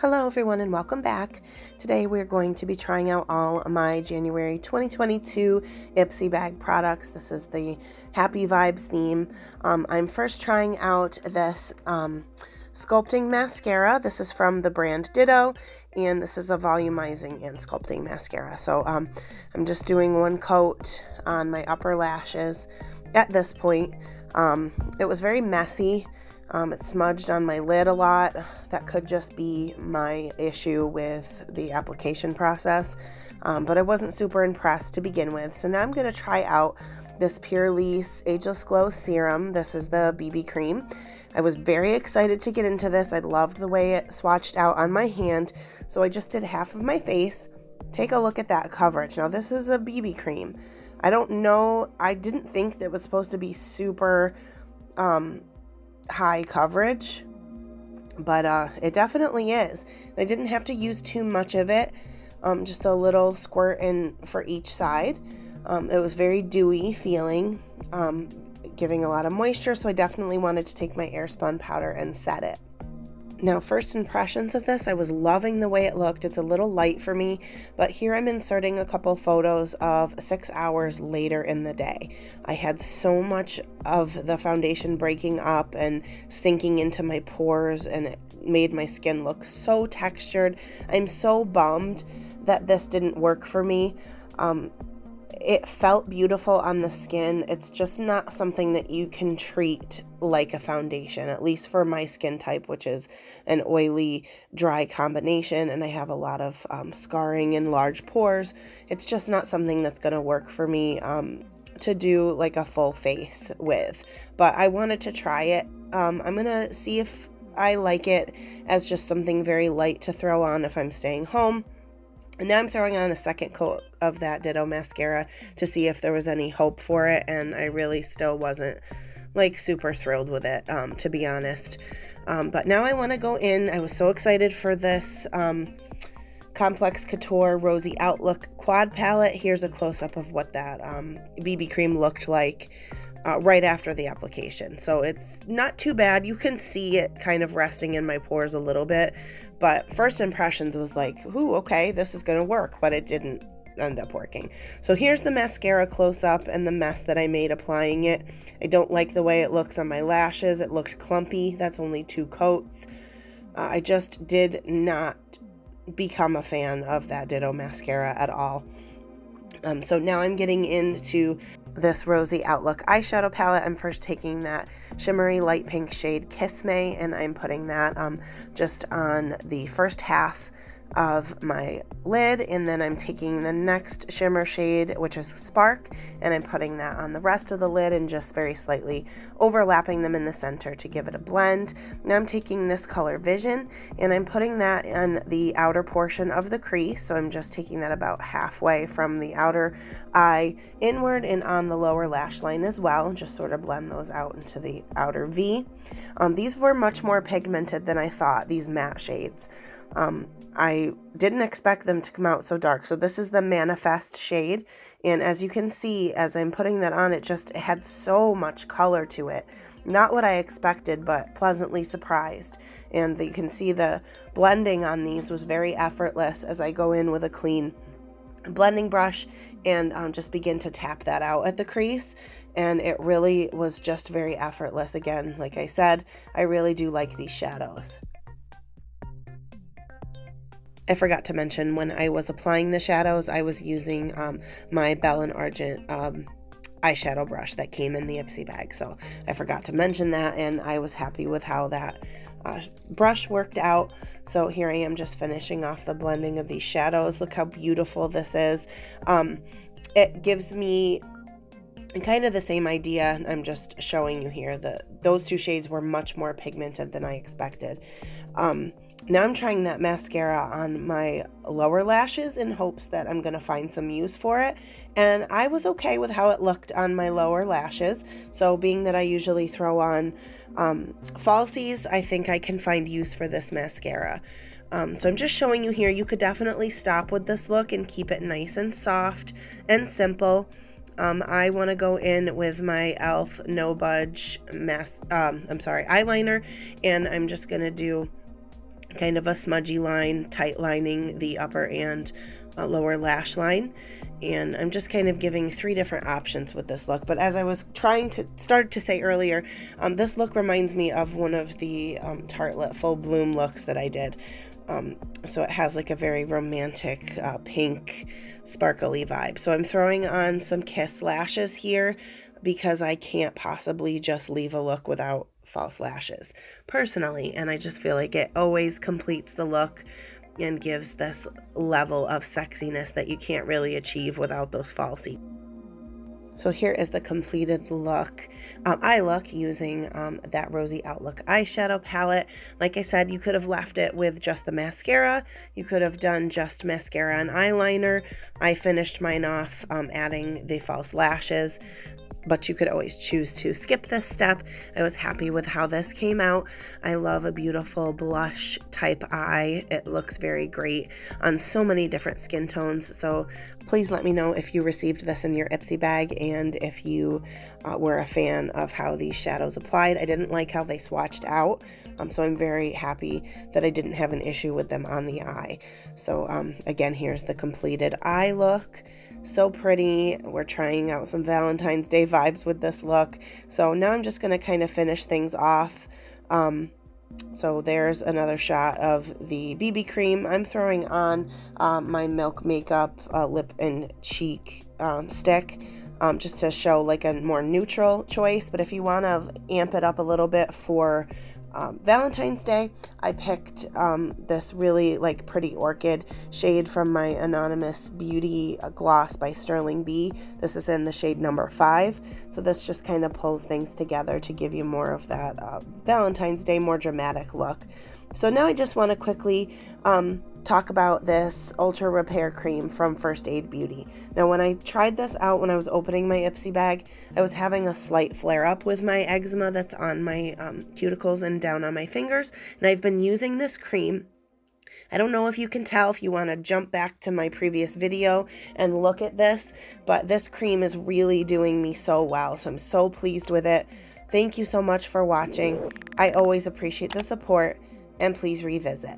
Hello everyone and welcome back. Today we're going to be trying out all my January 2022 IPSY bag products. This is the Happy Vibes theme. I'm first trying out this Sculpting Mascara. This is from the brand Ditto, and this is a volumizing and sculpting mascara. So I'm just doing one coat on my upper lashes at this point. It was very messy. It smudged on my lid a lot. That could just be my issue with the application process, but I wasn't super impressed to begin with. So now I'm going to try out this Pure Lease Ageless Glow Serum. This is the BB cream. I was very excited to get into this. I loved the way it swatched out on my hand, so I just did half of my face. Take a look at that coverage. Now this is a BB cream. I don't know, I didn't think that it was supposed to be super high coverage, but it definitely is. I didn't have to use too much of it, just a little squirt in for each side. It was very dewy feeling, giving a lot of moisture, so I definitely wanted to take my Airspun powder and set it. Now, first impressions of this, I was loving the way it looked. It's a little light for me, but here I'm inserting a couple photos of 6 hours later in the day. I had so much of the foundation breaking up and sinking into my pores, and it made my skin look so textured. I'm so bummed that this didn't work for me. It felt beautiful on the skin. It's just not something that you can treat like a foundation, at least for my skin type, which is an oily, dry combination, and I have a lot of scarring and large pores. It's just not something that's going to work for me to do like a full face with, but I wanted to try it. I'm going to see if I like it as just something very light to throw on if I'm staying home. And now I'm throwing on a second coat of that Ditto mascara to see if there was any hope for it, and I really still wasn't like super thrilled with it, to be honest. But now I want to go in. I was so excited for this Complex Couture Rosy Outlook Quad Palette. Here's a close-up of what that BB cream looked like right after the application. So it's not too bad. You can see it kind of resting in my pores a little bit, but first impressions was like, ooh, okay, this is going to work, but it didn't end up working. So here's the mascara close up and the mess that I made applying it. I don't like the way it looks on my lashes. It looked clumpy. That's only 2 coats. I just did not become a fan of that Ditto mascara at all. So now I'm getting into this Rosy Outlook eyeshadow palette. I'm first taking that shimmery light pink shade Kiss Me, and I'm putting that just on the first half of my lid, and then I'm taking the next shimmer shade, which is Spark, and I'm putting that on the rest of the lid and just very slightly overlapping them in the center to give it a blend. Now I'm taking this color Vision, and I'm putting that in the outer portion of the crease, so I'm just taking that about halfway from the outer eye inward and on the lower lash line as well, just sort of blend those out into the outer V. These were much more pigmented than I thought, these matte shades. I didn't expect them to come out so dark. So this is the Manifest shade, and as you can see, as I'm putting that on, it had so much color to it. Not what I expected, but pleasantly surprised. And you can see the blending on these was very effortless as I go in with a clean blending brush and just begin to tap that out at the crease, and it really was just very effortless. Again, like I said, I really do like these shadows. I forgot to mention, when I was applying the shadows, I was using my Bell & Argent eyeshadow brush that came in the IPSY bag. So I forgot to mention that, and I was happy with how that brush worked out. So here I am just finishing off the blending of these shadows. Look how beautiful this is. It gives me kind of the same idea. I'm just showing you here that those 2 shades were much more pigmented than I expected. Now I'm trying that mascara on my lower lashes in hopes that I'm going to find some use for it, and I was okay with how it looked on my lower lashes. So being that I usually throw on falsies, I think I can find use for this mascara. So I'm just showing you here. You could definitely stop with this look and keep it nice and soft and simple. I want to go in with my e.l.f. No Budge eyeliner, and I'm just going to do kind of a smudgy line, tight lining the upper and lower lash line. And I'm just kind of giving 3 different options with this look. But as I was trying to start to say earlier, this look reminds me of one of the Tartelette Full Bloom looks that I did. So it has like a very romantic pink sparkly vibe. So I'm throwing on some Kiss lashes here because I can't possibly just leave a look without false lashes personally. And I just feel like it always completes the look and gives this level of sexiness that you can't really achieve without those falsies. So here is the completed look. I look using that Rosy Outlook eyeshadow palette. Like I said, you could have left it with just the mascara. You could have done just mascara and eyeliner. I finished mine off adding the false lashes, but you could always choose to skip this step. I was happy with how this came out. I love a beautiful blush type eye. It looks very great on so many different skin tones. So please let me know if you received this in your IPSY bag and if you were a fan of how these shadows applied. I didn't like how they swatched out, so I'm very happy that I didn't have an issue with them on the eye. So again, here's the completed eye look. So pretty. We're trying out some Valentine's Day vibes with this look. So now I'm just going to kind of finish things off. So there's another shot of the BB cream. I'm throwing on my Milk Makeup lip and cheek stick just to show like a more neutral choice. But if you want to amp it up a little bit for Valentine's Day, I picked this really like pretty orchid shade from my Anonymous Beauty gloss by Sterling B. This is in the shade number 5. So this just kind of pulls things together to give you more of that Valentine's Day, more dramatic look. So now I just want to quickly talk about this Ultra Repair Cream from First Aid Beauty. Now when I tried this out when I was opening my IPSY bag, I was having a slight flare up with my eczema that's on my cuticles and down on my fingers, and I've been using this cream. I don't know if you can tell if you want to jump back to my previous video and look at this, but this cream is really doing me so well, so I'm so pleased with it. Thank you so much for watching. I always appreciate the support, and please revisit.